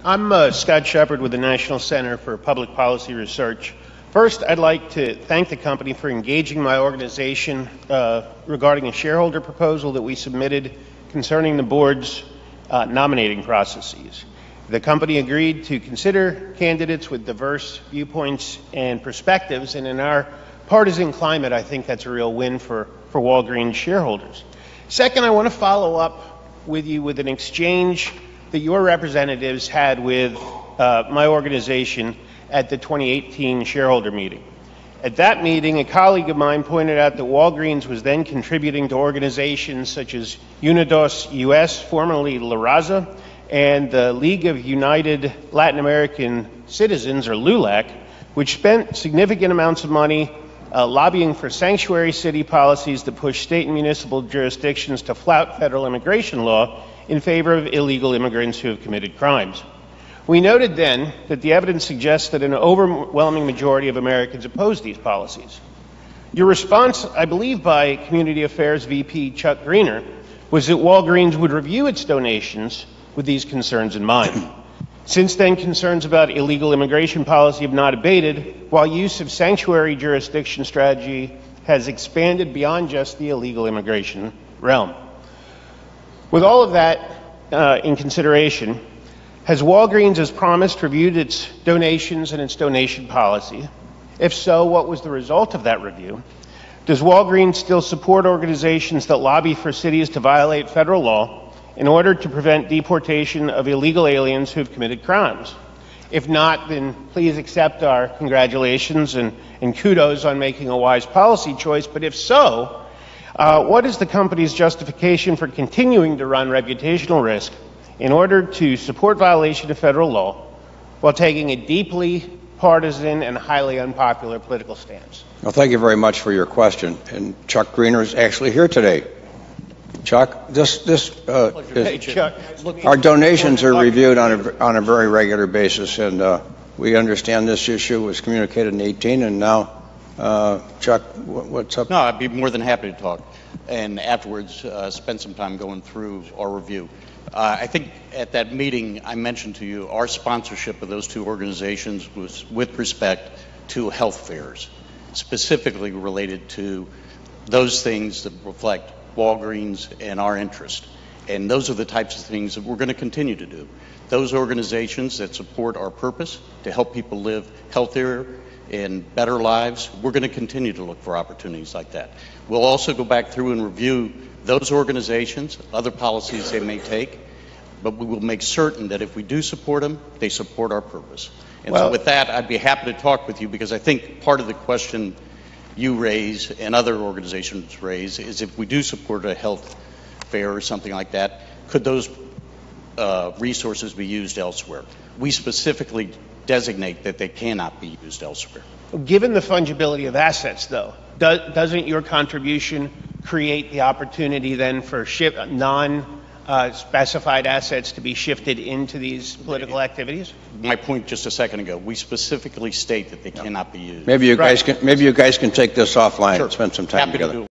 I'm Scott Shepard with the National Center for Public Policy Research. First, I'd like to thank the company for engaging my organization regarding a shareholder proposal that we submitted concerning the board's nominating processes. The company agreed to consider candidates with diverse viewpoints and perspectives, and in our partisan climate, I think that's a real win for Walgreens shareholders. Second, I want to follow up with you with an exchange that your representatives had with my organization at the 2018 shareholder meeting. At that meeting, a colleague of mine pointed out that Walgreens was then contributing to organizations such as UnidosUS, formerly Raza, and the League of United Latin American Citizens, or LULAC, which spent significant amounts of money lobbying for sanctuary city policies that push state and municipal jurisdictions to flout federal immigration law in favor of illegal immigrants who have committed crimes. We noted then that the evidence suggests that an overwhelming majority of Americans oppose these policies. Your response, I believe by Community Affairs VP Chuck Greener, was that Walgreens would review its donations with these concerns in mind. Since then, concerns about illegal immigration policy have not abated, while use of sanctuary jurisdiction strategy has expanded beyond just the illegal immigration realm. With all of that in consideration, has Walgreens, as promised, reviewed its donations and its donation policy? If so, what was the result of that review? Does Walgreens still support organizations that lobby for cities to violate federal law in order to prevent deportation of illegal aliens who have committed crimes? If not, then please accept our congratulations and kudos on making a wise policy choice. But if so, what is the company's justification for continuing to run reputational risk in order to support violation of federal law while taking a deeply partisan and highly unpopular political stance? Well, thank you very much for your question. And Chuck Greener is actually here today. Chuck, our donations are reviewed on a very regular basis, and we understand this issue was communicated in 2018, and now, Chuck, what's up? No, I'd be more than happy to talk, and afterwards spend some time going through our review. I think at that meeting I mentioned to you our sponsorship of those two organizations was with respect to health fairs, specifically related to those things that reflect Walgreens and our interest. And those are the types of things that we're going to continue to do. Those organizations that support our purpose to help people live healthier and better lives, we're going to continue to look for opportunities like that. We'll also go back through and review those organizations, other policies they may take, but we will make certain that if we do support them, they support our purpose. And so with that, I'd be happy to talk with you, because I think part of the question you raise and other organizations raise is, if we do support a health fair or something like that, could those resources be used elsewhere? We specifically designate that they cannot be used elsewhere. Given the fungibility of assets, though, doesn't your contribution create the opportunity then for non-specified assets to be shifted into these political activities? My point just a second ago, we specifically state that they cannot be used. Maybe you guys can take this offline and spend some time together.